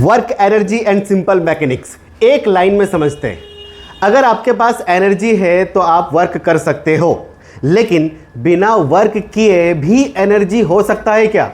Work energy and simple mechanics एक line में समझते हैं। अगर आपके पास एनर्जी है तो आप वर्क कर सकते हो, लेकिन बिना वर्क किए भी एनर्जी हो सकता है क्या?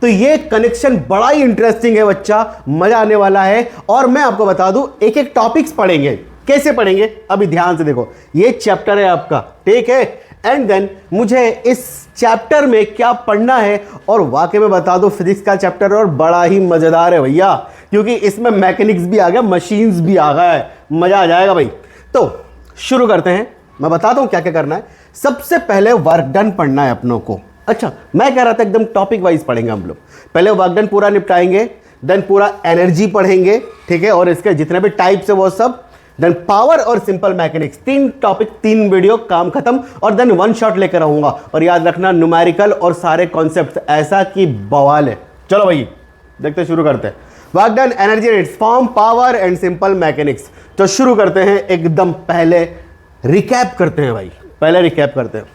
तो ये कनेक्शन बड़ा ही इंटरेस्टिंग है बच्चा, मजा आने वाला है। और मैं आपको बता दूं, एक एक टॉपिक्स पढ़ेंगे। कैसे पढ़ेंगे अभी ध्यान से देखो, ये चैप्टर है आपका, ठीक है। एंड देन मुझे इस चैप्टर में क्या पढ़ना है, और वाकई में बता दो फिजिक्स का चैप्टर और बड़ा ही मजेदार है भैया, क्योंकि इसमें मैकेनिक्स भी आ गया, मशीन्स भी आ गया है, मजा आ जाएगा भाई। तो शुरू करते हैं, मैं बताता हूं क्या क्या करना है। सबसे पहले वर्क डन पढ़ना है अपनों को। अच्छा, मैं कह रहा था एकदम टॉपिक वाइज पढ़ेंगे हम लोग। पहले वर्क डन पूरा निपटाएंगे, देन पूरा एनर्जी पढ़ेंगे, ठीक है, और इसके जितने भी टाइप्स है वो सब, देन पावर और सिंपल मैकेनिक्स। 3 टॉपिक 3 वीडियो, काम खत्म। और देन 1 शॉट लेकर आऊंगा, और याद रखना न्यूमेरिकल और सारे कॉन्सेप्ट्स ऐसा कि बवाल है। चलो भाई देखते, शुरू करते हैं। Work done, energy and it's form, power and simple mechanics. तो शुरू करते हैं, एकदम पहले रिकैप करते हैं भाई, पहले रिकैप करते हैं।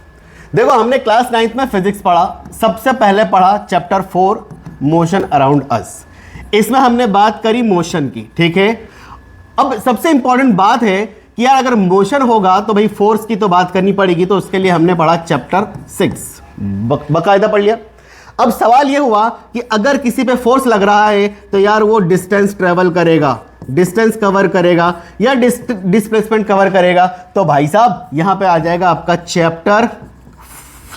देखो, हमने क्लास 9th में फिजिक्स पढ़ा, सबसे पहले पढ़ा चैप्टर 4 मोशन अराउंड अस। इसमें हमने बात करी मोशन की, ठीक है। अब सबसे इंपॉर्टेंट बात है कि यार अगर मोशन होगा तो भाई फोर्स की तो बात करनी पड़ेगी, तो उसके लिए हमने पढ़ा चैप्टर 6, बकायदा पढ़ लिया। अब सवाल यह हुआ कि अगर किसी पे फोर्स लग रहा है तो यार वो डिस्टेंस ट्रेवल करेगा, डिस्टेंस कवर करेगा या डिस्प्लेसमेंट कवर करेगा। तो भाई साहब यहां पे आ जाएगा आपका चैप्टर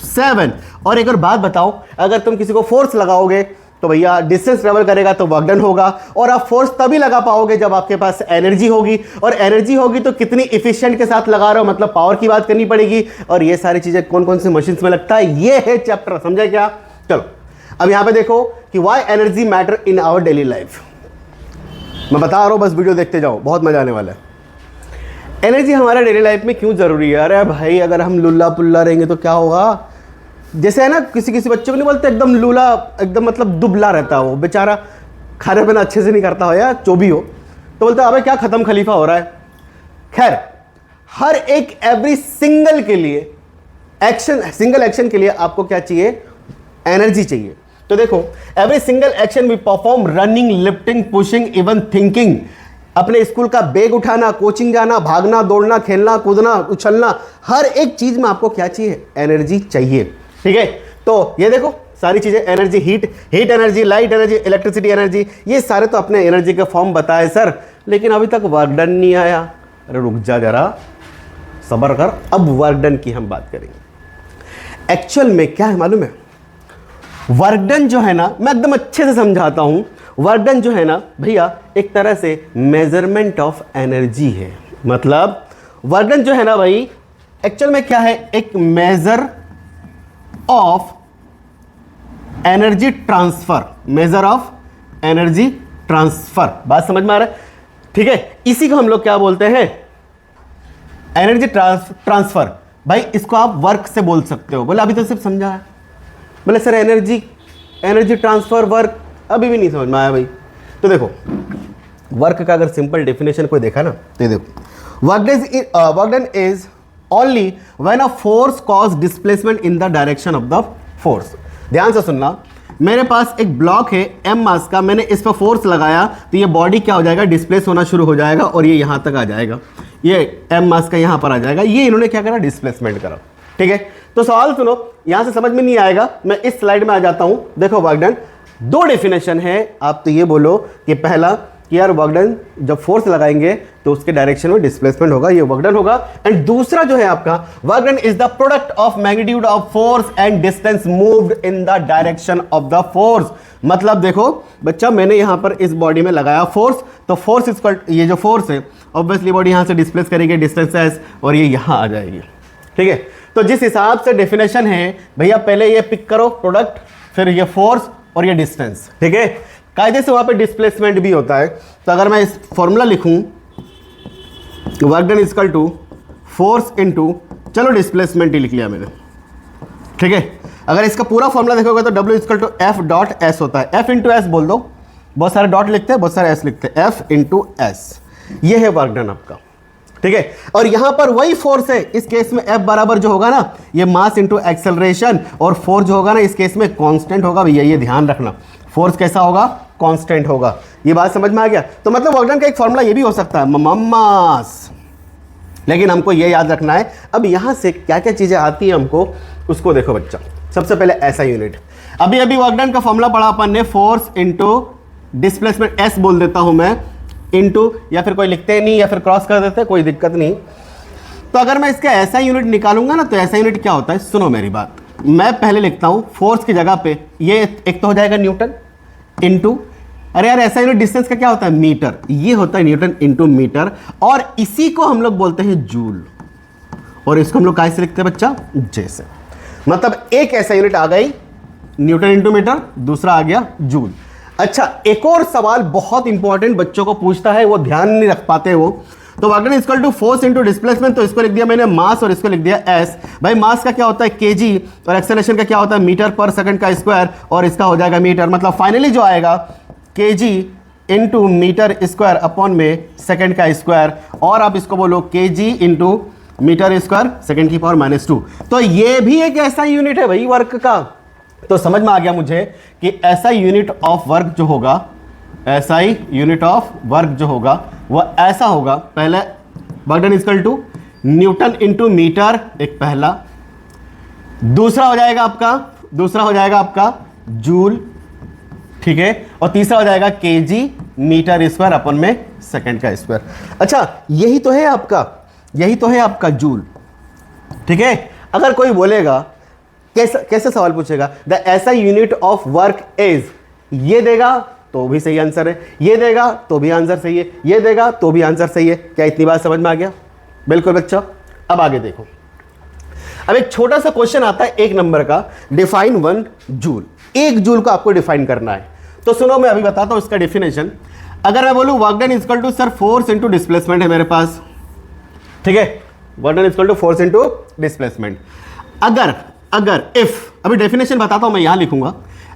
7। और एक और बात बताओ, अगर तुम किसी को फोर्स लगाओगे तो भैया डिस्टेंस ट्रेवल करेगा तो वर्क डन होगा। और आप फोर्स तभी लगा पाओगे जब आपके पास एनर्जी होगी, और एनर्जी होगी तो कितनी इफिशिएंट के साथ लगा रहे हो, मतलब पावर की बात करनी पड़ेगी। और ये सारी चीजें कौन कौन सी मशीन्स में लगता है, ये है चैप्टर, समझे क्या? चलो अब यहां पे देखो कि why energy matter in our daily life. मैं बता रहा हूं, बस वीडियो देखते जाओ, बहुत मजा आने वाला है। एनर्जी हमारे डेली लाइफ में क्यों जरूरी है? अरे भाई अगर हम लुल्ला पुल्ला रहेंगे तो क्या होगा? जैसे है ना, किसी किसी बच्चे को नहीं बोलते एकदम लूला, एकदम मतलब दुबला रहता है वो बेचारा, खाने पीना अच्छे से नहीं करता हो या जो भी हो, तो बोलते अबे क्या खत्म खलीफा हो रहा है। खैर, हर एक एवरी सिंगल के लिए एक्शन, सिंगल एक्शन के लिए आपको क्या चाहिए? एनर्जी चाहिए। तो देखो, every single action we perform, running, lifting, pushing, even thinking, अपने स्कूल का बैग उठाना, कोचिंग जाना, भागना, दौड़ना, खेलना, कूदना, उछलना, हर एक चीज में आपको क्या चाहिए? एनर्जी चाहिए, ठीक है। तो ये देखो सारी चीजें, energy, heat energy, light energy, electricity energy, ये सारे तो अपने एनर्जी के फॉर्म बताए सर, लेकिन अभी तक वर्क डन नहीं आया। अरे रुक जा जरा, सब्र कर, अब वर्क डन की हम बात करेंगे। एक्चुअल में क्या है मालूम है? वर्क डन जो है ना, मैं एकदम अच्छे से समझाता हूं। वर्क डन जो है ना भैया, एक तरह से मेजरमेंट ऑफ एनर्जी है। मतलब वर्क डन जो है ना भाई, एक्चुअल में क्या है? एक measure of energy transfer, measure of energy transfer. बात समझ में आ रहा है? ठीक है, इसी को हम लोग क्या बोलते हैं? Energy transfer. भाई इसको आप वर्क से बोल सकते हो। बोले अभी तो सिर्फ समझा है। बोले सर एनर्जी ट्रांसफर, वर्क अभी भी नहीं समझ में आया भाई। तो देखो, वर्क का अगर सिंपल डेफिनेशन कोई देखा ना, तो ये देखो, work done is only when a force cause displacement in the direction of the force। ध्यान से सुनना, मेरे पास एक ब्लॉक है m मास का, मैंने इस पर फोर्स लगाया तो ये बॉडी क्या हो जाएगा? डिस्प्लेस होना शुरू हो जाएगा, और ये यहां तक आ जाएगा, ये m मास का यहां पर आ जाएगा। ये इन्होंने क्या करा? डिस्प्लेसमेंट करा, ठीक है। तो सवाल सुनो, यहां से समझ में नहीं आएगा, मैं इस स्लाइड में आ जाता हूं। देखो वर्क डन 2 डेफिनेशन है। आप तो ये बोलो कि पहला कि यार वर्क डन जब फोर्स लगाएंगे तो उसके डायरेक्शन में डिस्प्लेसमेंट होगा, ये वर्क डन होगा। एंड दूसरा जो है आपका, work done is the product of magnitude of force and distance moved in the direction of the force. मतलब देखो बच्चा, मैंने यहां पर इस बॉडी में लगाया फोर्स, तो फोर्स इक्वल, ये जो फोर्स है ऑब्वियसली बॉडी यहां से डिस्प्लेस करेगी, डिस्टेंस एस, और ये यहां आ जाएगी, ठीक है। तो जिस हिसाब से डेफिनेशन है भैया, पहले ये पिक करो प्रोडक्ट, फिर ये फोर्स और ये डिस्टेंस, ठीक है। कायदे से वहां पे डिस्प्लेसमेंट भी होता है। तो अगर मैं इस फॉर्मूला लिखूं, work done equal to force into, चलो डिस्प्लेसमेंट ही लिख लिया मैंने, ठीक है। अगर इसका पूरा फॉर्मूला देखोगे तो W equal to F dot S होता है। एफ इंटू एस बोल दो, बहुत सारे डॉट लिखते हैं, बहुत सारे एस लिखते हैं, एफ इंटू एस, ये है वर्क डन आपका, ठीक है। और यहां पर वही फोर्स है, इस केस में F बराबर जो होगा ना, ये मास इंटू एक्सेलरेशन, और फोर्स जो होगा ना इस केस में कांस्टेंट होगा भैया, ये ध्यान रखना। फोर्स कैसा होगा? कांस्टेंट होगा। ये बात समझ में आ गया? तो मतलब वर्क डन का एक फॉर्मूला ये भी हो सकता है मास, लेकिन हमको ये याद रखना है। अब यहां से क्या क्या चीजें आती है हमको, उसको देखो बच्चा। सबसे पहले ऐसा यूनिट, अभी अभी वर्क डन का फॉर्मूला पढ़ा अपन ने, फोर्स इंटू डिस्प्लेसमेंट, एस बोल देता हूं मैं, इंटू, या फिर कोई लिखते नहीं या फिर क्रॉस कर देते, कोई दिक्कत नहीं। तो अगर मैं इसका ऐसा यूनिट निकालूंगा ना, तो ऐसा यूनिट क्या होता है, सुनो मेरी बात। मैं पहले लिखता हूं फोर्स की जगह पे ये एक तो हो जाएगा न्यूटन इंटू, अरे यार ऐसा यूनिट डिस्टेंस का क्या होता है, मीटर, ये होता है न्यूटन इंटू मीटर, और इसी को हम लोग बोलते हैं जूल, और इसको हम लोग कैसे लिखते हैं बच्चा, जैसे। मतलब एक ऐसा यूनिट आ गई न्यूटन इंटू मीटर, दूसरा आ गया जूल। अच्छा, एक और सवाल बहुत इंपॉर्टेंट बच्चों को पूछता है, वो ध्यान नहीं रख पाते वो, तो work done equal to force into displacement, तो इसको लिख दिया मैंने मास और इसको लिख दिया एस। भाई मास का क्या होता है केजी, और एक्सेलरेशन का क्या होता है मीटर पर सेकंड का स्क्वायर, और इसका हो जाएगा मीटर। मतलब फाइनली जो आएगा KG into metre square upon में सेकंड का स्क्वायर, और आप इसको बोलो KG into metre square second की पावर -2। तो ये भी एक ऐसा यूनिट है भाई वर्क का। तो समझ में आ गया मुझे कि ऐसा यूनिट ऑफ वर्क जो होगा, ऐसा ही यूनिट ऑफ वर्क जो होगा वो ऐसा होगा। पहले work done equal to newton into metre, एक पहला, दूसरा हो जाएगा आपका जूल, ठीक है, और तीसरा हो जाएगा केजी मीटर स्क्वायर अपन में सेकंड का स्क्वायर। अच्छा, यही तो है आपका जूल, ठीक है। अगर कोई बोलेगा, कैसे सवाल पूछेगा, द ऐसा यूनिट ऑफ वर्क इज, ये देगा तो भी सही आंसर है, ये देगा तो भी आंसर सही है, ये देगा तो भी आंसर सही है। क्या इतनी बात समझ में आ गया? बिल्कुल बच्चा। अब आगे देखो, अब एक छोटा सा क्वेश्चन आता है 1 नंबर का, डिफाइन 1 जूल। 1 जूल को आपको डिफाइन करना है। तो सुनो, मैं अभी बताता हूं इसका डेफिनेशन। अगर मैं बोलूं work done equal to sir force into displacement है मेरे पास, ठीक है, work done equal to force into displacement. अगर इफ, अभी डेफिनेशन बताता हूं मैं, यहां लिखूंगा,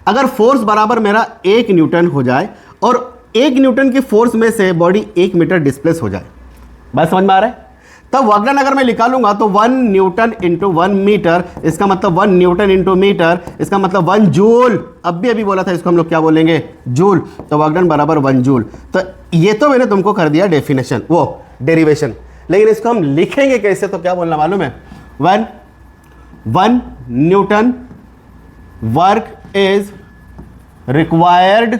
अगर फोर्स बराबर मेरा 1 न्यूटन हो जाए और 1 न्यूटन की फोर्स में से बॉडी 1 मीटर डिस्प्लेस हो जाए, बात समझ में आ रहा है? तब वर्क डन अगर मैं निकालूंगा तो 1 न्यूटन इंटू 1 मीटर, इसका मतलब 1 न्यूटन इंटू मीटर, इसका मतलब 1 जूल। अभी बोला था इसको हम लोग क्या बोलेंगे, जूल। तो वर्क डन बराबर 1 जूल। तो ये तो मैंने तुमको कर दिया डेफिनेशन, वो डेरिवेशन, लेकिन इसको हम लिखेंगे कैसे, तो क्या बोलना मालूम है, 1 Newton work is required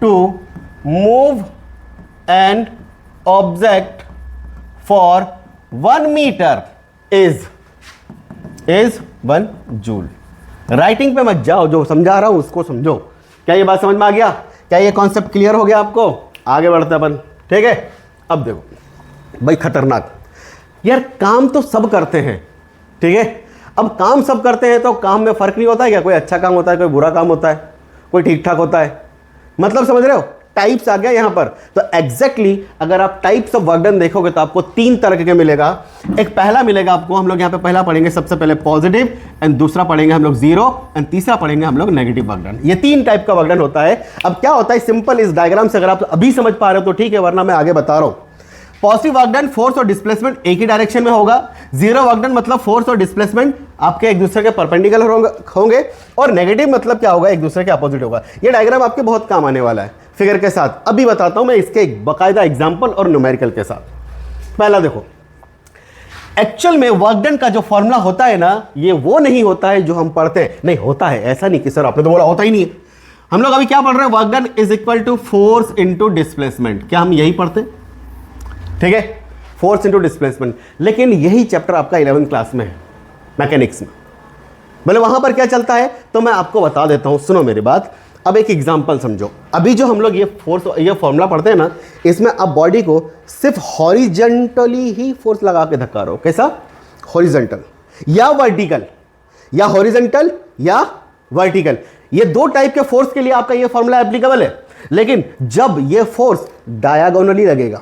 to move an object for 1 meter is 1 joule। Writing पे मत जाओ, जो समझा रहा हूं उसको समझो। क्या ये बात समझ में आ गया? क्या ये कॉन्सेप्ट क्लियर हो गया आपको? आगे बढ़ते अपन, ठीक है। अब देखो भाई, खतरनाक यार, काम तो सब करते हैं, ठीक है। अब काम सब करते हैं तो काम में फर्क नहीं होता है क्या? कोई अच्छा काम होता है, कोई बुरा काम होता है, कोई ठीक ठाक होता है, मतलब समझ रहे हो? टाइप्स आ गया यहां पर। तो एग्जैक्टली अगर आप टाइप्स ऑफ वर्क डन देखोगे तो आपको 3 तरह के मिलेगा। एक पहला मिलेगा आपको, हम लोग यहां पे पहला पढ़ेंगे सबसे पहले पॉजिटिव, एंड दूसरा पढ़ेंगे हम लोग 0, एंड तीसरा पढ़ेंगे हम लोग नेगेटिव वर्क डन। ये 3 टाइप का वर्क डन होता है। अब क्या होता है सिंपल, इस डायग्राम से अगर आप अभी समझ पा रहे हो तो ठीक है, वरना मैं आगे बता रहा हूं। पॉजिटिव वर्क डन फोर्स और डिस्प्लेसमेंट एक ही डायरेक्शन में होगा। 0 वर्क डन मतलब फोर्स और डिस्प्लेसमेंट आपके एक दूसरे के परपेंडिकुलर होंगे, और नेगेटिव मतलब क्या होगा, एक दूसरे के अपोजिट होगा। ये डायग्राम आपके बहुत काम आने वाला है फिगर के साथ। अभी बताता हूं मैं इसके बाकायदा एग्जांपल और न्यूमेरिकल के साथ। पहला देखो, एक्चुअल में वर्क डन का जो फॉर्मूला होता है ना, ये वो नहीं होता है जो हम पढ़ते हैं। नहीं होता है, ऐसा नहीं कि सर आपने तो बोला होता ही नहीं है। हम लोग अभी क्या पढ़ रहे हैं, work done is equal to force into displacement. क्या हम यही पढ़ते हैं? ठीक है, फोर्स इंटू डिस्प्लेसमेंट। लेकिन यही चैप्टर आपका 11th क्लास में है, मैकेनिक्स में। बोले वहां पर क्या चलता है, तो मैं आपको बता देता हूं, सुनो मेरी बात। अब एक एग्जांपल समझो। अभी जो हम लोग ये फॉर्मूला पढ़ते हैं ना, इसमें आप बॉडी को सिर्फ हॉरिजेंटली ही फोर्स लगा के धक्का रहो। कैसा? हॉरिजेंटल या वर्टिकल, या हॉरिजेंटल या वर्टिकल। ये 2 टाइप के फोर्स के लिए आपका ये फॉर्मूला एप्लीकेबल है। लेकिन जब ये फोर्स डायगोनली लगेगा,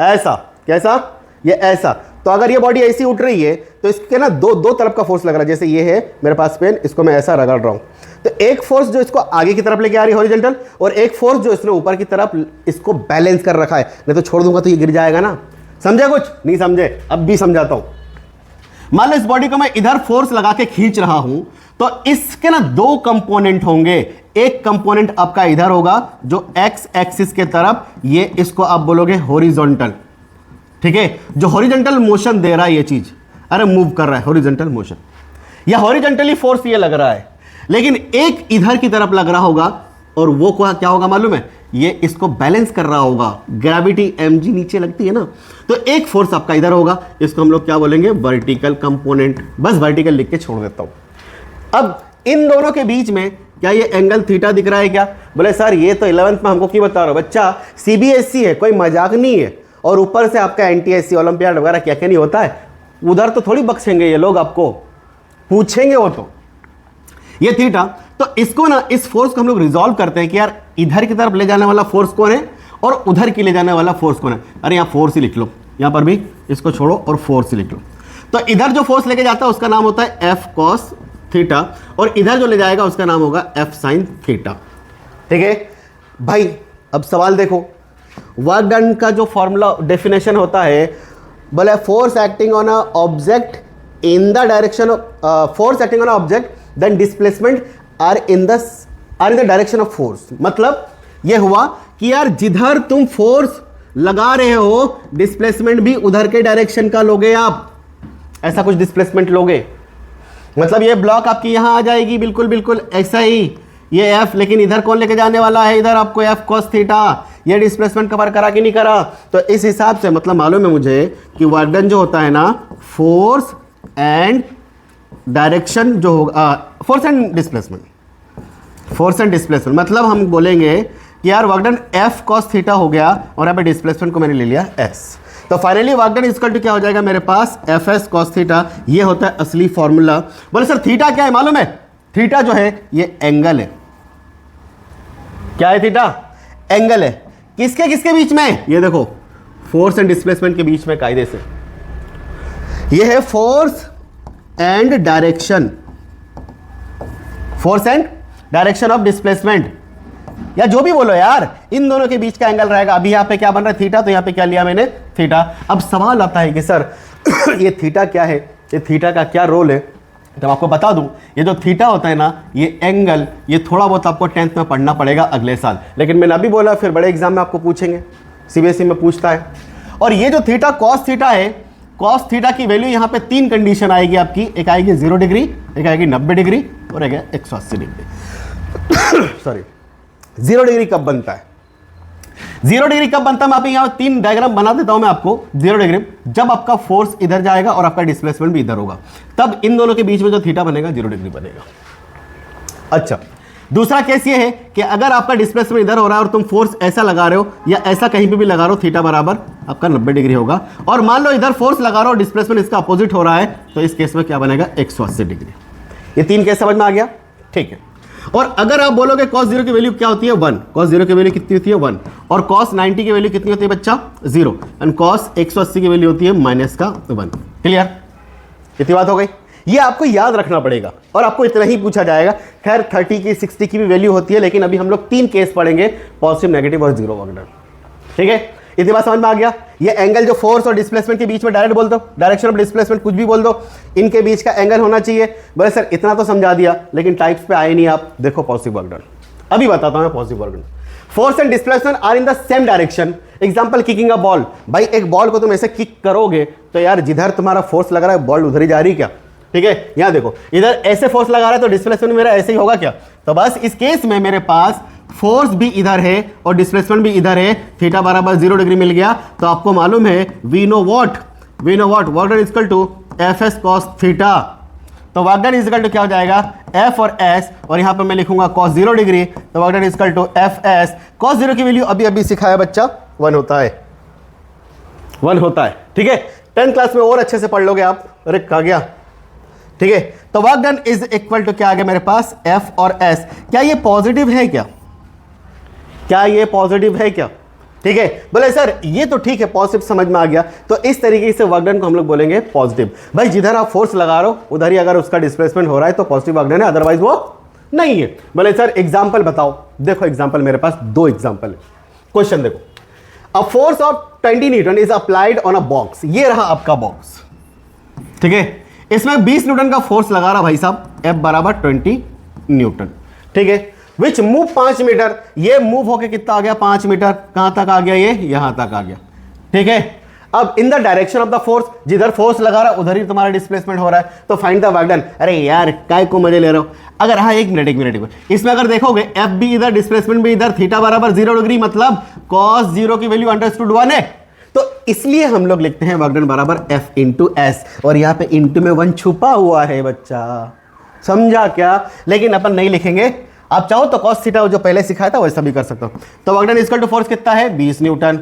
ऐसा, कैसा? ये ऐसा, तो अगर ये बॉडी ऐसी उठ रही है तो इसके ना दो तरफ का फोर्स लग रहा है। जैसे ये है मेरे पास पेन, इसको मैं ऐसा रगड़ रहा हूं, तो एक फोर्स जो इसको आगे की तरफ लेके आ रही है हॉरिजॉन्टल, और एक फोर्स जो इसने ऊपर की तरफ इसको बैलेंस कर रखा है। नहीं तो छोड़ दूंगा तो ये गिर जाएगा ना। समझे? कुछ नहीं समझे? अब भी समझाता हूं। मान लो इस बॉडी को मैं इधर फोर्स लगा के खींच रहा हूं, तो इसके ना दो कंपोनेंट होंगे, एक कंपोनेंट आपका इधर होगा जो एक्स एक्सिस के तरफ, ये इसको आप बोलोगे हॉरिजॉन्टल, ठीक है, जो हॉरिजॉन्टल मोशन दे रहा है ये चीज, अरे मूव कर रहा है हॉरिजॉन्टल मोशन, या हॉरिजॉन्टली फोर्स ये लग रहा है, लेकिन एक इधर की तरफ लग रहा होगा और वो क्या होगा मालूम है, ये इसको बैलेंस कर रहा होगा, ग्रेविटी mg नीचे लगती है ना, तो एक फोर्स आपका इधर होगा, इसको हम लोग क्या बोलेंगे, वर्टिकल कंपोनेंट, बस वर्टिकल लिख के छोड़ देता हूं। अब इन दोनों के बीच में क्या ये एंगल थीटा दिख रहा है क्या, बोले सर ये तो 11th में हमको क्यों बता रहे हो, बच्चा सीबीएसई है, कोई मजाक नहीं है, और ऊपर से आपका एनटीएससी ओलंपियाड वगैरह क्या क्या नहीं होता है, उधर तो थोड़ी बख्शेंगे ये लोग, आपको पूछेंगे वो तो, ये थीटा। तो इसको ना, इस फोर्स को हम लोग रिजॉल्व करते हैं कि यार इधर की तरफ ले जाने वाला फोर्स कौन है और उधर की ले जाने वाला फोर्स कौन है, अरे यहाँ फोर्स ही लिख लो, यहाँ पर भी इसको छोड़ो और फोर्स ही लिख लो। तो इधर जो फोर्स लेके जाता है उसका नाम होता है एफ कॉस थीटा, और इधर जो ले जाएगा उसका नाम होगा एफ साइन थीटा, ठीक है भाई। अब सवाल देखो, वर्क डन का जो फॉर्मूला डेफिनेशन होता है, बोले force acting on a object in the direction of force acting on a object then displacement are in the direction of force. मतलब ये हुआ कि यार जिधर तुम फोर्स लगा रहे हो डिस्प्लेसमेंट भी उधर के डायरेक्शन का लोगे आप, ऐसा कुछ डिस्प्लेसमेंट लोगे, मतलब ये ब्लॉक आपकी यहां आ जाएगी, बिल्कुल बिल्कुल ऐसा ही ये एफ, लेकिन इधर कौन लेके जाने वाला है, इधर आपको एफ कॉस थीटा, ये डिस्प्लेसमेंट कवर करा कि नहीं करा। तो इस हिसाब से मतलब मालूम है मुझे कि वर्क डन जो होता है ना, फोर्स एंड डायरेक्शन जो होगा, force and displacement, force and displacement, मतलब हम बोलेंगे कि यार work done F cos theta हो गया और यहाँ पे डिस्प्लेसमेंट को मैंने ले लिया एस। तो finally work done equal to क्या हो जाएगा मेरे पास, एफ एस कॉस थीटा, ये होता है असली फॉर्मूला। बोले सर थीटा क्या है मालूम है, थीटा जो है ये एंगल है, क्या है थीटा, एंगल है, किसके किसके बीच में, ये देखो फोर्स एंड डिस्प्लेसमेंट के बीच में, कायदे से ये है force and direction, force and direction of displacement, या जो भी बोलो यार, इन दोनों के बीच का एंगल रहेगा। अभी यहाँ पे क्या बन रहा है थीटा, तो यहाँ पे क्या लिया मैंने थीटा। अब सवाल आता है कि सर ये थीटा क्या है, ये थीटा का क्या रोल है, तो आपको बता दूं, ये जो थीटा होता है ना, ये एंगल, ये थोड़ा बहुत आपको 10th में पढ़ना पड़ेगा अगले साल, लेकिन मैंने अभी बोला फिर बड़े एग्जाम में आपको पूछेंगे, सीबीएसई में पूछता है। और ये जो थीटा कॉस थीटा है, कॉस थीटा की वैल्यू यहाँ पे 3 कंडीशन आएगी आपकी, एक आएगी 0 डिग्री, एक आएगी 90 डिग्री और एक 180 डिग्री सॉरी 0 डिग्री कब बनता है, 0 डिग्री कब बनता है, मैं आपको यहाँ 3 डायग्राम बना देता हूं मैं आपको। 0 डिग्री जब आपका फोर्स इधर जाएगा और आपका डिस्प्लेसमेंट भी इधर होगा, तब इन दोनों के बीच में जो थीटा बनेगा 0 डिग्री बनेगा। अच्छा, दूसरा केस ये है कि अगर आपका डिस्प्लेसमेंट इधर हो रहा है और तुम फोर्स ऐसा लगा रहे हो या ऐसा कहीं पे भी लगा रहे हो, थीटा बराबर आपका 90 डिग्री होगा। और मान लो इधर फोर्स लगा रहे हो, डिस्प्लेसमेंट इसका अपोजिट हो रहा है, तो इस केस में क्या बनेगा 180 डिग्री। ये 3 केस समझ में आ गया, ठीक है। और अगर आप बोलोगे cos 0 की वैल्यू क्या होती है 1, cos 0 की वैल्यू कितनी होती है 1, और cos 90 की वैल्यू कितनी होती है बच्चा 0, एंड cos 180 की वैल्यू होती है माइनस का 1। क्लियर, इतनी बात हो गई। ये आपको याद रखना पड़ेगा और आपको इतना ही पूछा जाएगा। खैर 30 की 60 की भी वैल्यू होती है, लेकिन अभी हम लोग 3 केस पढ़ेंगे, पॉजिटिव, नेगेटिव और 0 वगैरह, ठीक है। इतनी बात समझ में आ गया। ये एंगल जो फोर्स और डिस्प्लेसमेंट के बीच में डायरेक्ट बोल दो, डायरेक्शन ऑफ डिस्प्लेसमेंट कुछ भी बोल दो, इनके बीच का एंगल होना चाहिए। बोले सर इतना तो समझा दिया, लेकिन टाइप्स पे आए नहीं आप। देखो पॉजिटिव वर्क डन, अभी बताता हूं मैं positive work done. Force and displacement are in the same direction. Example, kicking a ball. भाई एक बॉल को तुम ऐसे किक करोगे तो यार जिधर तुम्हारा फोर्स लग रहा है बॉल उधर ही जा रही क्या, ठीक है। यहां देखो, इधर ऐसे फोर्स लगा रहा है तो डिस्प्लेसमेंट मेरा ऐसे ही होगा क्या। तो बस इस केस में मेरे पास फोर्स भी इधर है और डिस्प्लेसमेंट भी इधर है, थीटा बराबर 0 डिग्री मिल गया। तो आपको मालूम है we know what work done equal to F S cos theta. तो वर्क डन इक्वल टू क्या हो जाएगा एफ और एस, और यहां पर मैं लिखूंगा कॉस 0 डिग्री, तो work done equal to F S. Cos 0 की वैल्यू अभी अभी सिखाया बच्चा 1 होता है, 1 होता है, ठीक है। 10th क्लास में और अच्छे से पढ़ लोगे आप। अरे कहा गया, ठीक है। तो work done is equal to क्या आ गया मेरे पास एफ और एस। क्या ये पॉजिटिव है क्या ये पॉजिटिव है क्या, ठीक है। बोले सर ये तो ठीक है, पॉजिटिव समझ में आ गया। तो इस तरीके से वर्क डन को हम लोग बोलेंगे पॉजिटिव। भाई जिधर आप फोर्स लगा रहे हो उधर ही अगर उसका डिस्प्लेसमेंट हो रहा है तो पॉजिटिव वर्क डन है, अदरवाइज वो नहीं है। बोले सर एग्जांपल बताओ। देखो एग्जांपल मेरे पास 2 एग्जांपल है। क्वेश्चन देखो, a force of 20 Newton is applied on a box. ये रहा आपका बॉक्स, ठीक है। इसमें 20 न्यूटन का फोर्स लगा रहा भाई साहब, F बराबर 20 न्यूटन। ठीक है, विच मूव 5 मीटर, ये मूव होके कितना आ गया 5 मीटर, कहां तक आ गया, ये यहां तक आ गया। ठीक है, अब इन the direction of the force, जिधर फोर्स लगा रहा है उधर ही तुम्हारा डिस्प्लेसमेंट हो रहा है, तो फाइंड द वर्क डन। अरे यार काय को मजे ले रहे हो, अगर हाँ एक मिनट इसमें अगर देखोगे एफ भी इधर डिस्प्लेसमेंट भी इधर, थीटा बराबर 0 डिग्री, मतलब cos 0 की वैल्यू अंडरस्टूड 1 है, तो इसलिए हम लोग लिखते हैं वर्क डन बराबर F इंटू एस, और यहाँ पे इंटू में 1 छुपा हुआ है बच्चा, समझा क्या? लेकिन अपन नहीं लिखेंगे, आप चाहो तो cos थीटा जो पहले सिखाया था वैसा भी कर सकते हो। तो work done equal to force कितना है 20 न्यूटन,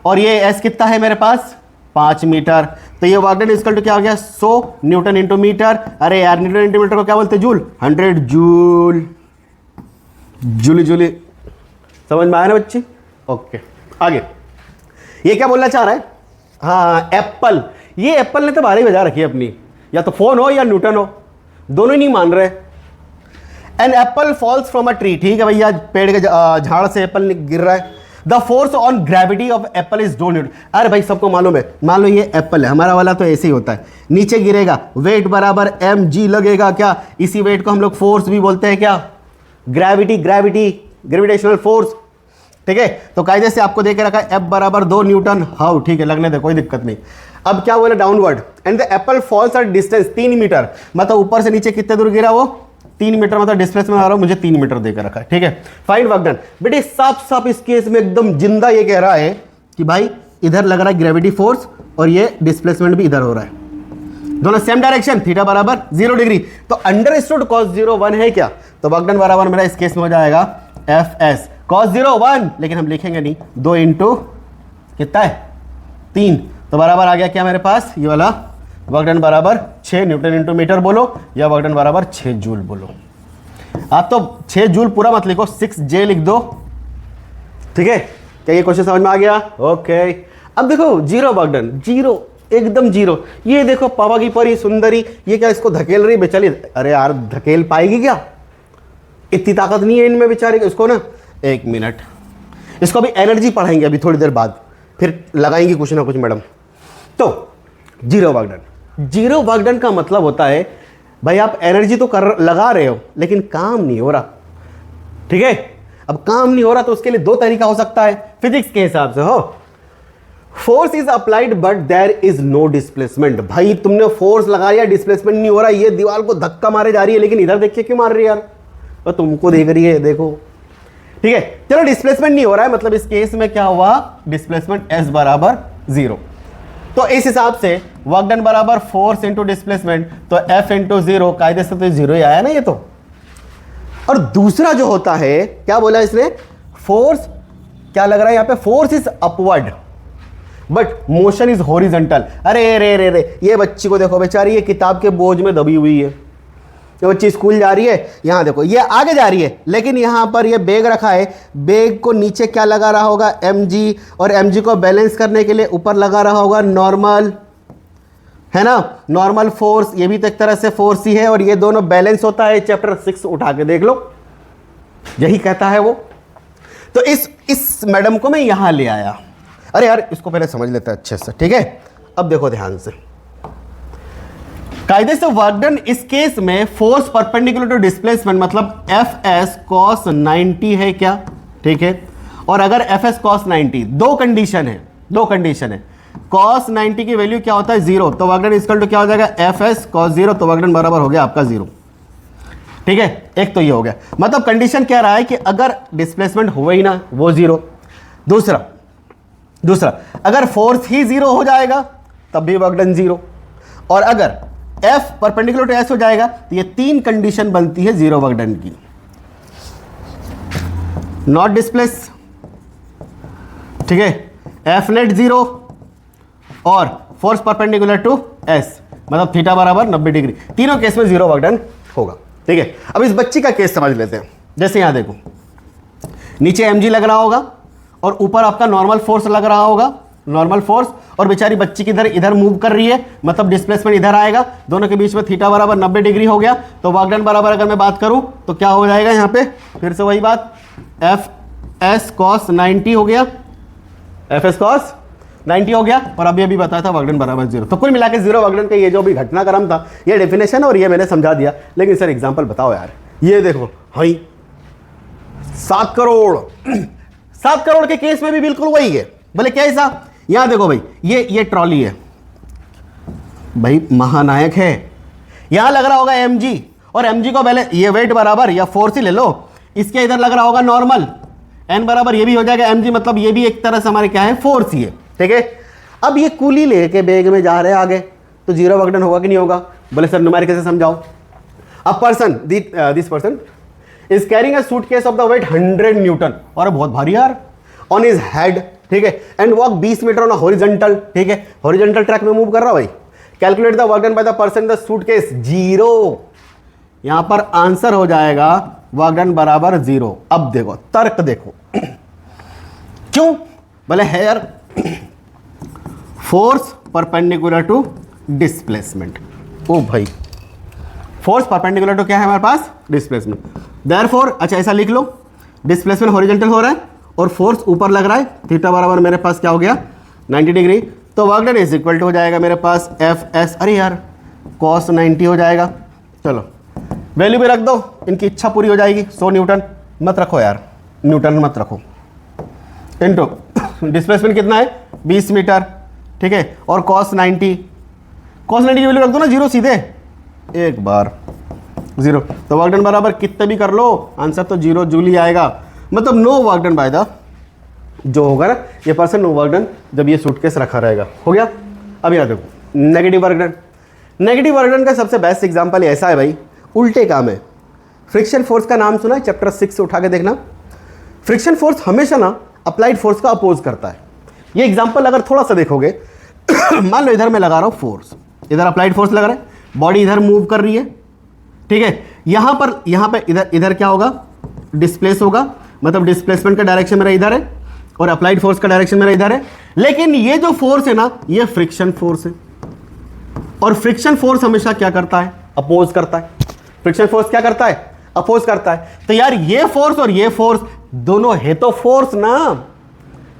और ये एस कितना है मेरे पास 5 मीटर, तो ये वर्क डन इक्वल टू क्या आ गया 100 न्यूटन इंटू मीटर। अरे यार न्यूटन इंटू मीटर को क्या बोलते हैं, जूल, 100 जूल, जूली समझ में आया ना बच्ची? ओके आगे, ये क्या बोलना चाह रहा है, हाँ एप्पल, ये एप्पल ने तो 12 बजा रखी है अपनी, या तो फोन हो या न्यूटन हो, दोनों ही नहीं मान रहे। An apple falls from a tree, ठीक है भैया, पेड़ के झाड़ से एप्पल गिर रहा है। The force on gravity of Apple is 2 Newton. अरे भाई सबको मालूम है, मान लो ये एप्पल है, हमारा वाला तो ऐसे ही होता है, नीचे गिरेगा, वेट बराबर mg लगेगा, क्या इसी वेट को हम लोग फोर्स भी बोलते हैं, क्या ग्रेविटेशनल फोर्स। ठीक है, तो कायदे से आपको देके रखा है F बराबर 2 न्यूटन, हाउ, ठीक है लगने दे, कोई दिक्कत नहीं। अब क्या बोला, downward, and the apple falls at distance 3 metre, मतलब ऊपर से नीचे कितने दूर गिरा वो 3 मीटर, मतलब डिस्प्लेसमेंट आ रहा हूं, मुझे 3 मीटर देकर रखा है। ठीक है, फाइंड वर्क डन। बेटे साफ इस केस में एकदम जिंदा ये कह रहा है कि भाई इधर लग रहा है ग्रेविटी फोर्स और ये डिस्प्लेसमेंट भी इधर हो रहा है, दोनों सेम डायरेक्शन, थीटा बराबर 0 डिग्री, तो अंडरस्टूड cos 0 1 है क्या, तो वर्क डन बराबर मेरा इस केस में हो जाएगा Fs cos 0 1, लेकिन हम लिखेंगे नहीं, 2 इंटू कितना है 3, तो बराबर आ गया क्या मेरे पास ये वाला, वर्क डन बराबर 6 न्यूटन इंटू मीटर बोलो, या वर्क डन बराबर 6 जूल बोलो। आप तो 6 जूल पूरा मत लिखो, 6J लिख दो। ठीक है, क्या ये क्वेश्चन समझ में आ गया? ओके, अब देखो जीरो वर्क डन, जीरो एकदम जीरो। ये देखो पावा की परी सुंदरी, ये क्या इसको धकेल रही बेचारी, अरे यार धकेल पाएगी क्या, इतनी ताकत नहीं है इनमें बेचारे, इसको ना एक मिनट, इसको अभी एनर्जी पढ़ाएंगे अभी थोड़ी देर बाद, फिर लगाएंगे कुछ ना कुछ मैडम। तो zero work done, zero work done का मतलब होता है भाई आप एनर्जी तो लगा रहे हो लेकिन काम नहीं हो रहा। ठीक है, अब काम नहीं हो रहा तो उसके लिए 2 तरीका हो सकता है फिजिक्स के हिसाब से, हो force is applied but there is no displacement. भाई तुमने फोर्स लगाया, डिस्प्लेसमेंट नहीं हो रहा, ये दीवार को धक्का मारे जा रही है, लेकिन इधर देखिए क्यों मार रही है यार, तो तुमको देख रही है, देखो। ठीक है, चलो डिस्प्लेसमेंट नहीं हो रहा है, मतलब इस केस में क्या हुआ, डिस्प्लेसमेंट s बराबर 0, तो इस हिसाब से वर्क डन बराबर फोर्स इंटू डिस्प्लेसमेंट, तो F इंटू 0, कायदे से तो 0 ही आया ना ये तो। और दूसरा जो होता है, क्या बोला इसने, फोर्स क्या लग रहा है यहाँ पे, force is upward but motion is horizontal. अरे रे रे रे, ये बच्ची को देखो बेचारी, ये किताब के बोझ में दबी हुई है, ये बच्ची स्कूल जा रही है, यहां देखो ये आगे जा रही है, लेकिन यहां पर ये बैग रखा है, बैग को नीचे क्या लगा रहा होगा mg, और mg को बैलेंस करने के लिए ऊपर लगा रहा होगा नॉर्मल, है ना, नॉर्मल फोर्स, ये भी तो एक तरह से फोर्स ही है, और ये दोनों बैलेंस होता है, चैप्टर 6 उठा के देख लो, यही कहता है वो। तो इस मैडम को मैं यहां ले आया। अरे यार इसको पहले समझ लेते हैं अच्छे से। ठीक है, अब देखो ध्यान से, कायदे से वर्क डन इस केस में फोर्स परपेंडिकुलर टू डिस्प्लेसमेंट, मतलब Fs cos 90 है क्या, ठीक है, और अगर Fs cos 90, दो कंडीशन है, cos 90 की वैल्यू क्या होता है 0, तो वर्क डन इक्वल टू क्या हो जाएगा Fs cos 0, तो वर्क डन बराबर हो गया आपका 0। ठीक है, एक तो ये हो गया, मतलब कंडीशन कह रहा है कि अगर डिस्प्लेसमेंट हुआ ही ना वो 0। दूसरा अगर फोर्स ही 0 हो जाएगा तब भी वर्क डन 0, और अगर F परपेंडिकुलर टू S हो जाएगा तो ये 3 कंडीशन बनती है 0 वर्क डन की, नॉट डिस्प्लेस, ठीक है, F नेट 0 और फोर्स परपेंडिकुलर टू S, मतलब थीटा बराबर 90 डिग्री, तीनों केस में 0 वर्क डन होगा। ठीक है, अब इस बच्ची का केस समझ लेते हैं। जैसे यहां देखो, नीचे mg लग रहा होगा और ऊपर आपका नॉर्मल फोर्स लग रहा होगा, नॉर्मल फोर्स, और बेचारी बच्ची किधर इधर मूव कर रही है, मतलब डिस्प्लेसमेंट इधर आएगा, दोनों के बीच में थीटा बराबर 90 डिग्री हो गया, तो वर्क डन बराबर अगर मैं बात करूं तो क्या हो जाएगा यहाँ पे, फिर से वही बात, Fs cos 90 हो गया, Fs cos 90 हो गया, और अभी बताया था वर्क डन बराबर 0। तो कुल मिला के 0 वर्क डन का ये जो भी घटनाक्रम था, ये डेफिनेशन और ये मैंने समझा दिया। लेकिन सर एग्जाम्पल बताओ यार, ये देखो भाई 7 करोड़ 7 करोड़ के केस में भी बिल्कुल वही है। बोले क्या ऐसा? यहां देखो भाई, ये ट्रॉली है भाई, महानायक है। यहां लग रहा होगा mg, और mg को पहले ये वेट बराबर या फोर्स ही ले लो, इसके इधर लग रहा होगा नॉर्मल, n बराबर ये भी हो जाएगा mg, मतलब ये भी एक तरह से हमारे क्या है, फोर्स ही है। ठीक है, अब ये कूली लेके बैग में जा रहे हैं आगे, तो 0 वर्क डन होगा कि नहीं होगा? बोले सर न्यूमेरिकल से समझाओ। A person, this person is carrying a suitcase of the weight 100 newton, और बहुत भारी यार, ऑन हिज हेड, ठीक है, and walk 20 metre on a horizontal, ठीक है, हॉरिजॉन्टल ट्रैक में मूव कर रहा भाई। Calculate the work done by the person the suitcase, 0। यहां पर आंसर हो जाएगा वर्क डन बराबर 0। अब देखो तर्क देखो क्यों? बोले here force perpendicular to displacement. ओ भाई, फोर्स परपेंडिकुलर टू क्या है हमारे पास? डिस्प्लेसमेंट। देयरफॉर, अच्छा ऐसा लिख लो, डिस्प्लेसमेंट हॉरिजॉन्टल हो रहा है और फोर्स ऊपर लग रहा है, थीटा बराबर मेरे पास क्या हो गया, 90 डिग्री। तो work done is equal to हो जाएगा मेरे पास Fs, अरे यार cos 90 हो जाएगा। चलो वैल्यू भी रख दो, इनकी इच्छा पूरी हो जाएगी। 100 न्यूटन मत रखो यार, न्यूटन मत रखो, इनटू डिस्प्लेसमेंट कितना है, 20 मीटर, ठीक है, और cos 90 की वैल्यू रख दो ना 0 सीधे, एक बार 0। तो वर्क डन बराबर कितने भी कर लो, आंसर तो 0 जूल ही आएगा। मतलब no work done by the, जो होगा ना ये पर्सन, नो वर्क डन जब ये सूटकेस रखा रहेगा। हो गया। अब याद देखो negative work done. Negative work done का सबसे बेस्ट एग्जांपल ऐसा है भाई, उल्टे काम है। फ्रिक्शन फोर्स का नाम सुना है, चैप्टर 6 से उठा के देखना। फ्रिक्शन फोर्स हमेशा ना अप्लाइड फोर्स का अपोज करता है। ये एग्जांपल अगर थोड़ा सा देखोगे मान लो इधर मैं लगा रहा हूँ फोर्स, इधर अप्लाइड फोर्स लग रहा है, बॉडी इधर मूव कर रही है, ठीक है, यहाँ पे इधर क्या होगा, डिस्प्लेस होगा, मतलब डिस्प्लेसमेंट का डायरेक्शन मेरा इधर है और अप्लाइड फोर्स का डायरेक्शन मेरा इधर है। लेकिन ये जो फोर्स है ना, ये फ्रिक्शन फोर्स है, और फ्रिक्शन फोर्स हमेशा क्या करता है, अपोज करता है। फ्रिक्शन फोर्स क्या करता है, अपोज करता है। तो यार ये फोर्स और ये फोर्स दोनों है तो फोर्स ना,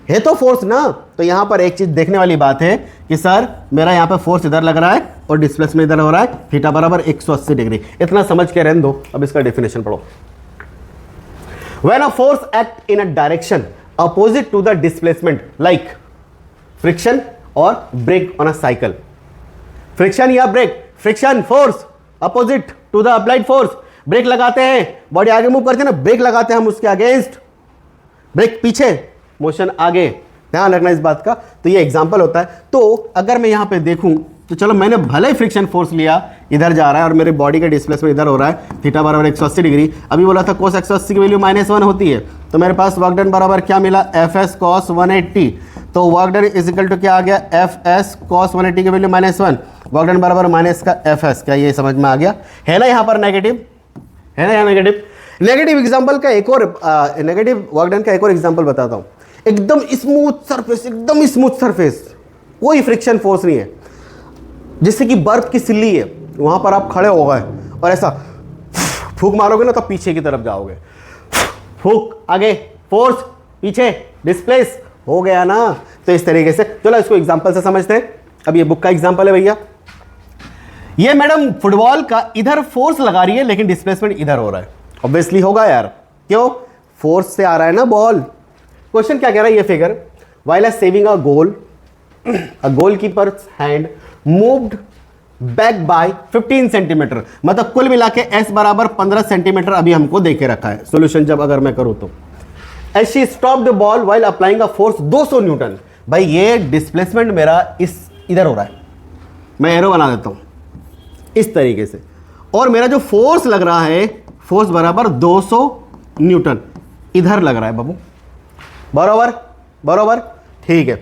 है तो फोर्स ना। तो यहां पर एक चीज देखने वाली बात है कि सर मेरा यहां पर फोर्स इधर लग रहा है और डिस्प्लेसमेंट इधर हो रहा है, थीटा बराबर 180 डिग्री। इतना समझ के रहने दो, अब इसका डेफिनेशन पढ़ो। When a force act in a direction opposite to the displacement, like friction or brake on a cycle. Friction या brake, friction force opposite to the applied force. Brake लगाते हैं, बॉडी आगे मूव करते हैं ना, break लगाते हैं हम उसके अगेंस्ट, ब्रेक पीछे, मोशन आगे। ध्यान रखना इस बात का। तो ये एग्जांपल होता है। तो अगर मैं यहां पे देखूं तो चलो मैंने भले ही फ्रिक्शन फोर्स लिया, इधर जा रहा है और मेरे बॉडी का डिस्प्लेसमेंट इधर हो रहा है, थीटा बराबर 180 डिग्री। अभी बोला था cos 180 की वैल्यू -1 होती है, तो मेरे पास वर्क डन बराबर क्या मिला, Fs cos 180। तो work done is equal to क्या आ गया, Fs cos 180 की वैल्यू -1, वर्क डन बराबर माइनस का Fs। क्या ये समझ में आ गया? है ना यहाँ पर नेगेटिव, है ना यहाँ नेगेटिव। नेगेटिव एग्जाम्पल का एक और नेगेटिव वर्क डन का एक और एग्जाम्पल बताता हूँ। एकदम स्मूथ सरफेस, एकदम स्मूथ सरफेस, कोई फ्रिक्शन फोर्स नहीं है, जैसे कि बर्फ की सिल्ली है, वहां पर आप खड़े हो गए और ऐसा फूंक मारोगे ना तो पीछे की तरफ जाओगे, फूंक आगे, फोर्स पीछे, डिस्प्लेस हो गया ना। तो इस तरीके से चलो इसको एग्जांपल से समझते हैं। अब ये बुक का एग्जांपल है भैया, ये मैडम फुटबॉल का इधर फोर्स लगा रही है लेकिन डिस्प्लेसमेंट इधर हो रहा है। ऑब्वियसली होगा यार, क्यों, फोर्स से आ रहा है ना बॉल। क्वेश्चन क्या कह रहा है ये figure, while saving a goal, a goalkeepers hand moved back by 15 centimetre, मतलब कुल मिला के एस बराबर 15 सेंटीमीटर अभी हमको देके रखा है। सॉल्यूशन जब अगर मैं करूं तो as she stop the ball while applying a force 200 newton. भाई ये डिस्प्लेसमेंट मेरा इस इधर हो रहा है, मैं एरो बना देता हूं इस तरीके से, और मेरा जो फोर्स लग रहा है, फोर्स बराबर 200 न्यूटन इधर लग रहा है बाबू, बराबर बराबर, ठीक है।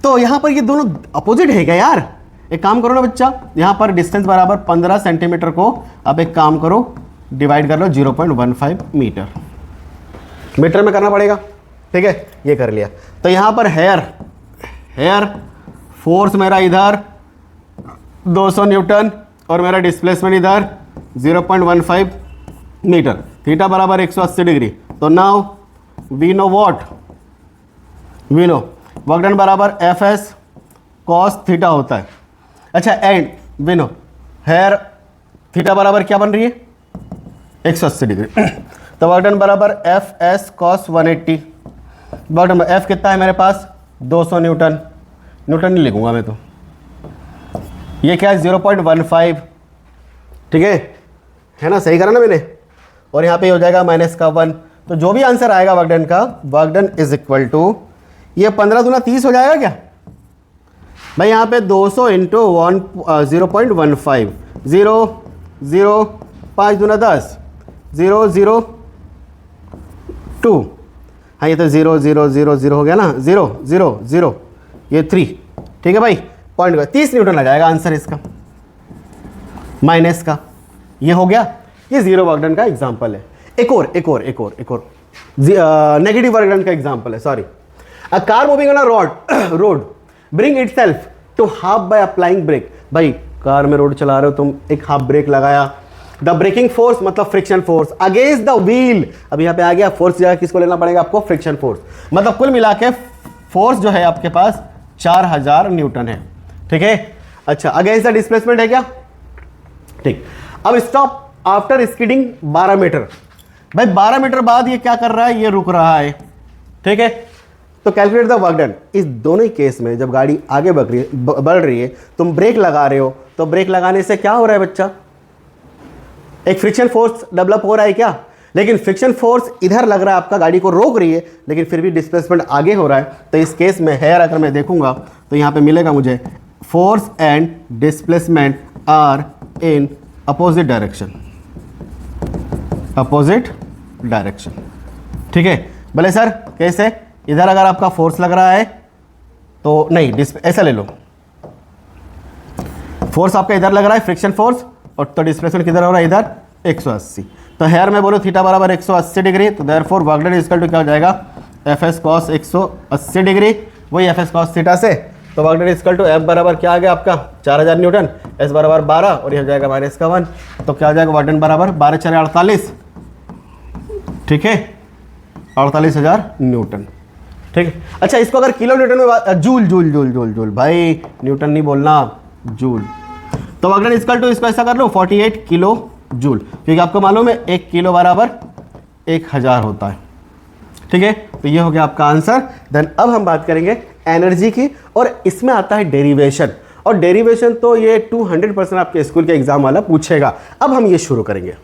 तो यहां पर ये दोनों अपोजिट है क्या यार? एक काम करो ना बच्चा, यहां पर डिस्टेंस बराबर 15 सेंटीमीटर को अब एक काम करो, डिवाइड कर लो 0.15 मीटर, मीटर में करना पड़ेगा, ठीक है, ये कर लिया। तो यहां पर हेयर फोर्स मेरा इधर 200 न्यूटन और मेरा डिस्प्लेसमेंट इधर 0.15 मीटर, थीटा बराबर 180 डिग्री। तो now we know what, we know work done बराबर एफ एस कॉस थीटा होता है। अच्छा एंड विनो हेयर थीटा बराबर क्या बन रही है 180 डिग्री। तो वर्क डन बराबर F S cos 180। Work done F कितना है मेरे पास 200 न्यूटन, न्यूटन नहीं लिखूंगा मैं तो, ये क्या है 0.15, ठीक है ना, सही करा ना मैंने। और यहाँ पे हो जाएगा माइनस का 1। तो जो भी आंसर आएगा वर्क डन का, work done is equal to ये 15 दूना 30 हो जाएगा क्या भाई, यहाँ पे 200 इंटू 0.15, 0 0 5 दूना 10, 0 0 2, हाँ ये तो 0 0 0 0 हो गया ना, 0 0 0 ये 3, ठीक है भाई। पॉइंट 30 न्यूटन आ जाएगा आंसर इसका माइनस का, ये हो गया। ये जीरो वर्क डन का एग्जाम्पल है। एक और नेगेटिव वर्क डन का एग्जाम्पल है, sorry. A car moving on a road bring itself to हाफ बाय अप्लाइंग ब्रेक। भाई कार में रोड चला रहे हो तुम, एक हाफ ब्रेक लगाया, द ब्रेकिंग फोर्स मतलब friction force against the wheel. अब यहाँ पे आ गया फोर्स जगह किसको लेना पड़ेगा आपको, फ्रिक्शन फोर्स। मतलब कुल मिला के फोर्स जो है आपके पास 4000 न्यूटन है, ठीक है। अच्छा अगेंस्ट द डिस्प्लेसमेंट है क्या, ठीक। अब स्टॉप आफ्टर स्कीडिंग 12 मीटर। भाई 12 मीटर बाद ये क्या कर रहा है, ये रुक रहा है, ठीक है। तो कैलकुलेट द वर्क डन। इस दोनों ही केस में जब गाड़ी आगे बढ़ रही है, तुम ब्रेक लगा रहे हो, तो ब्रेक लगाने से क्या हो रहा है बच्चा, एक फ्रिक्शन फोर्स डेवलप हो रहा है क्या। लेकिन फ्रिक्शन फोर्स इधर लग रहा है, आपका गाड़ी को रोक रही है, लेकिन फिर भी डिस्प्लेसमेंट आगे हो रहा है। तो इस केस में हेयर अगर मैं देखूंगा तो यहाँ पे मिलेगा मुझे force and displacement are in opposite direction, ठीक है। भले सर कैसे, इधर अगर आपका फोर्स लग रहा है तो नहीं, ऐसा ले लो, फोर्स आपका इधर लग रहा है फ्रिक्शन फोर्स, और तो डिस्प्लेसमेंट किधर हो रहा है, इधर 180। तो हेयर में बोलो थीटा बराबर 180 डिग्री, तो therefore work done equal to क्या हो जाएगा, एफ एस कॉस 180 डिग्री, वही एफ एस कॉस थीटा से। तो work done equal to F बराबर क्या आ गया आपका 4000 न्यूटन, एस बराबर 12 और ये हो जाएगा माइनस का 1। तो क्या हो जाएगा वर्क डन बराबर 12 4 48, ठीक है, 48,000 न्यूटन, ठीक है। अच्छा इसको अगर किलो न्यूटन में joule joule joule joule joule भाई न्यूटन नहीं बोलना, जूल। तो वर्क डन इक्वल टू इसको ऐसा कर लो 48 किलो जूल, क्योंकि आपको मालूम है 1 किलो बराबर 1000 होता है, ठीक है। तो ये हो गया आपका आंसर। देन अब हम बात करेंगे एनर्जी की, और इसमें आता है डेरिवेशन, और डेरिवेशन तो ये 200% आपके स्कूल के एग्जाम वाला पूछेगा। अब हम ये शुरू करेंगे।